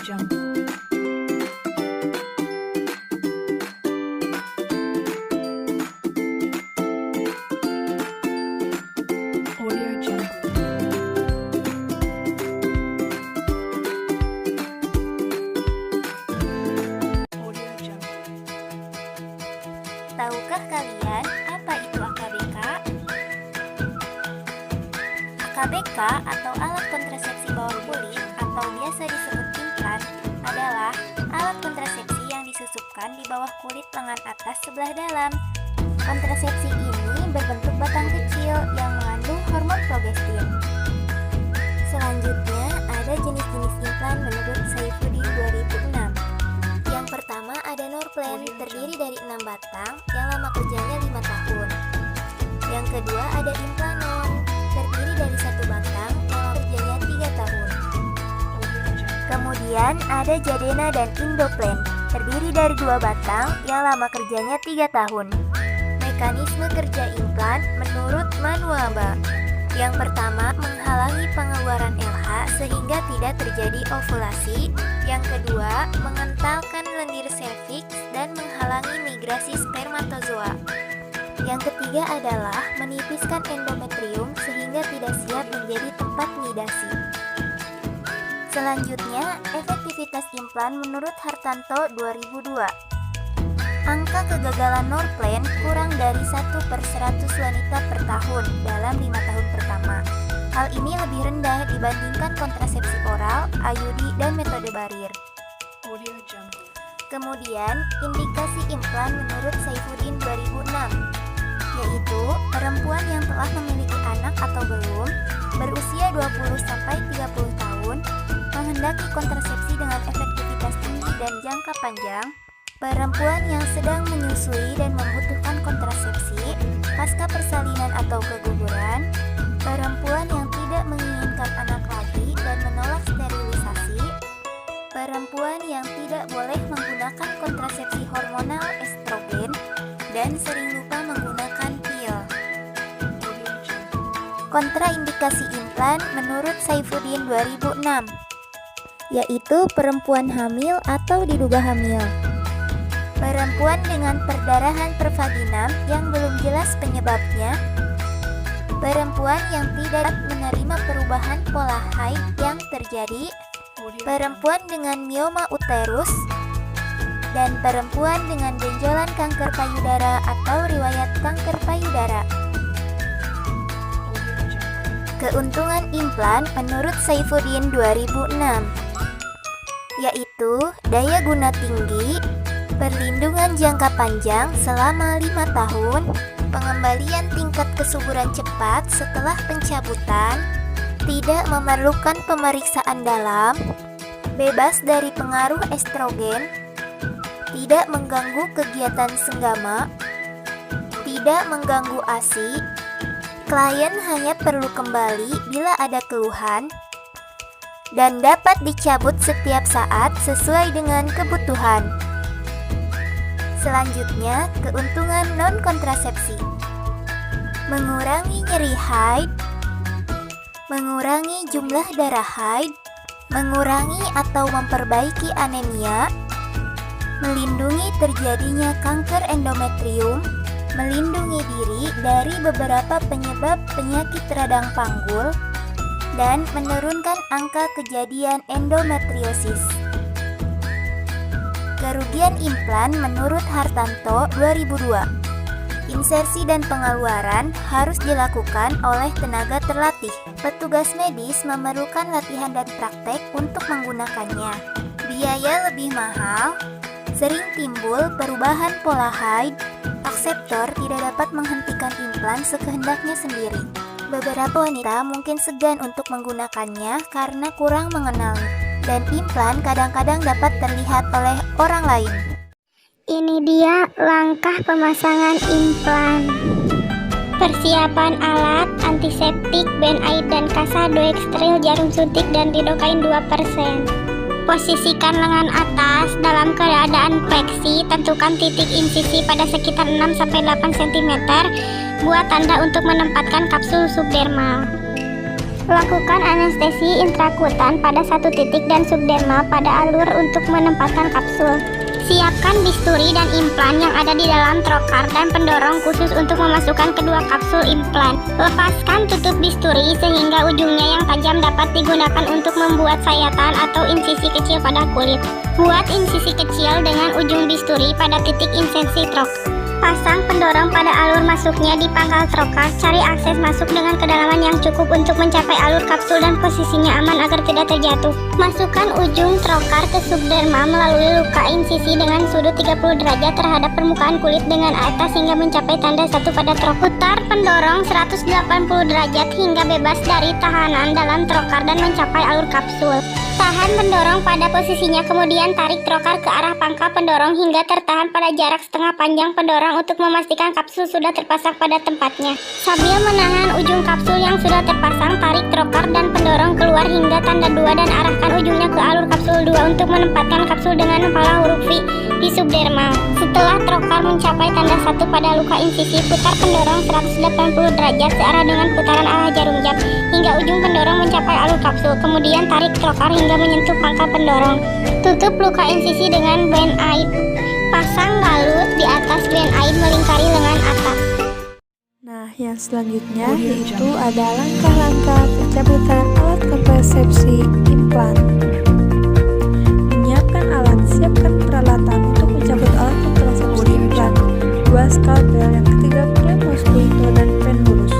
Jungle. Audio Jungle. Audio Jungle. Tahukah kalian apa itu AKBK? AKBK atau alat kontrasepsi bawah kulit atau biasa disebut implan adalah alat kontrasepsi yang disusupkan di bawah kulit lengan atas sebelah dalam. Kontrasepsi ini berbentuk batang kecil yang mengandung hormon progestin. Selanjutnya ada jenis-jenis implan menurut Saifuddin 2006. Yang pertama ada Norplan, terdiri dari 6 batang yang lama kerjanya 5 tahun. Yang kedua ada Implanon, terdiri dari 1 batang yang lama kerjanya 3 tahun. Kemudian ada Jadena dan Indoplan, terdiri dari 2 batang yang lama kerjanya 3 tahun. Mekanisme kerja implan menurut Manuaba. Yang pertama, menghalangi pengeluaran LH sehingga tidak terjadi ovulasi. Yang kedua, mengentalkan lendir serviks dan menghalangi migrasi spermatozoa. Yang ketiga adalah menipiskan endometrium sehingga tidak siap menjadi tempat nidasi. Selanjutnya, efektivitas implan menurut Hartanto 2002. Angka kegagalan Norplan kurang dari 1/100 wanita per tahun dalam 5 tahun pertama. Hal ini lebih rendah dibandingkan kontrasepsi oral, IUD, dan metode barir. Audio Jungle. Kemudian, indikasi implan menurut Saifuddin 2006, yaitu perempuan yang telah memiliki anak atau belum, berusia 20-30 tahun, menghendaki kontrasepsi dengan efektivitas tinggi dan jangka panjang, perempuan yang sedang menyusui dan membutuhkan kontrasepsi, pasca persalinan atau keguguran, perempuan yang tidak menginginkan anak lagi dan menolak sterilisasi, perempuan yang tidak boleh menggunakan kontrasepsi hormonal estrogen, dan sering lupa menggunakan pil. Kontraindikasi implan menurut Saifuddin 2006, yaitu perempuan hamil atau diduga hamil, perempuan dengan perdarahan pervaginam yang belum jelas penyebabnya, perempuan yang tidak menerima perubahan pola haid yang terjadi, perempuan dengan mioma uterus, dan perempuan dengan benjolan kanker payudara atau riwayat kanker payudara. Keuntungan implan menurut Saifuddin 2006, yaitu daya guna tinggi, perlindungan jangka panjang selama 5 tahun, pengembalian tingkat kesuburan cepat setelah pencabutan, tidak memerlukan pemeriksaan dalam, bebas dari pengaruh estrogen, tidak mengganggu kegiatan senggama, tidak mengganggu ASI, klien hanya perlu kembali bila ada keluhan, dan dapat dicabut setiap saat sesuai dengan kebutuhan. Selanjutnya, keuntungan non-kontrasepsi. Mengurangi nyeri haid, mengurangi jumlah darah haid, mengurangi atau memperbaiki anemia, melindungi terjadinya kanker endometrium, melindungi diri dari beberapa penyebab penyakit radang panggul, dan menurunkan angka kejadian endometriosis. Kerugian implan menurut Hartanto 2002. Insersi dan pengeluaran harus dilakukan oleh tenaga terlatih. Petugas medis memerlukan latihan dan praktek untuk menggunakannya. Biaya lebih mahal, sering timbul perubahan pola haid, akseptor tidak dapat menghentikan implan sekehendaknya sendiri. Beberapa wanita mungkin segan untuk menggunakannya karena kurang mengenalnya. Dan implan kadang-kadang dapat terlihat oleh orang lain. Ini dia langkah pemasangan implan. Persiapan alat, antiseptik, band aid dan kasa, doekstril, jarum suntik, dan lidokain 2%. Posisikan lengan atas dalam keadaan fleksi, tentukan titik insisi pada sekitar 6-8 cm. Buat tanda untuk menempatkan kapsul subdermal. Lakukan anestesi intrakutan pada satu titik dan subdermal pada alur untuk menempatkan kapsul. Siapkan bisturi dan implan yang ada di dalam trokar dan pendorong khusus untuk memasukkan kedua kapsul implan. Lepaskan tutup bisturi sehingga ujungnya yang tajam dapat digunakan untuk membuat sayatan atau insisi kecil pada kulit. Buat insisi kecil dengan ujung bisturi pada titik insersi trokar. Pasang pendorong pada alur masuknya di pangkal trokar. Cari akses masuk dengan kedalaman yang cukup untuk mencapai alur kapsul dan posisinya aman agar tidak terjatuh. Masukkan ujung trokar ke subderma melalui luka insisi dengan sudut 30 derajat terhadap permukaan kulit dengan atas hingga mencapai tanda 1 pada trokar. Putar pendorong 180 derajat hingga bebas dari tahanan dalam trokar dan mencapai alur kapsul. Tahan pendorong pada posisinya, kemudian tarik trokar ke arah pangkal pendorong hingga tertahan pada jarak setengah panjang pendorong untuk memastikan kapsul sudah terpasang pada tempatnya. Sambil menahan ujung kapsul yang sudah terpasang, tarik trokar dan pendorong keluar hingga tanda 2 dan arahkan ujungnya ke alur kapsul 2 untuk menempatkan kapsul dengan kepala huruf V di subdermal. Setelah trokar mencapai tanda 1 pada luka insisi, putar pendorong 180 derajat searah dengan putaran arah jarum jam hingga ujung pendorong mencapai alur kapsul. Kemudian tarik trokar hingga menyentuh pangkal pendorong. Tutup luka insisi dengan band aid. Pasang balut di atas band aid melingkari lengan atas. Nah, yang selanjutnya yaitu ada langkah-langkah pencabutan alat kontrasepsi implan. Menyiapkan alat, siapkan peralatan untuk mencabut alat kontrasepsi implan. 2 skalpel, yang ketiga klem mosquito dan pen lurus.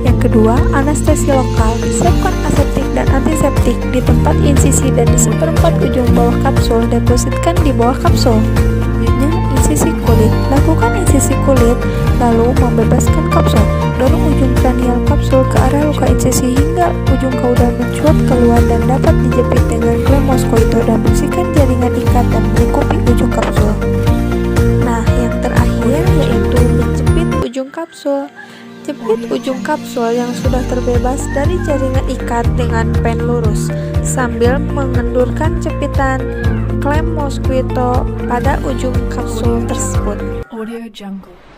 Yang kedua, anestesi lokal. Siapkan aseptik dan antiseptik di tempat insisi dan di seperempat ujung bawah kapsul. Depositkan di bawah kapsul. Selanjutnya, insisi kulit. Lakukan insisi kulit, lalu membebaskan kapsul. Dorong ujung kranial kapsul ke arah luka insisi hingga ujung kaudal mencuat keluar dan dapat dijepit dengan klem mosquito dan bersihkan jaringan ikat dan melingkupi ujung kapsul. Nah, yang terakhir yaitu menjepit ujung kapsul. Jepit ujung kapsul yang sudah terbebas dari jaringan ikat dengan pen lurus sambil mengendurkan jepitan klem mosquito pada ujung kapsul tersebut. Audio Jungle.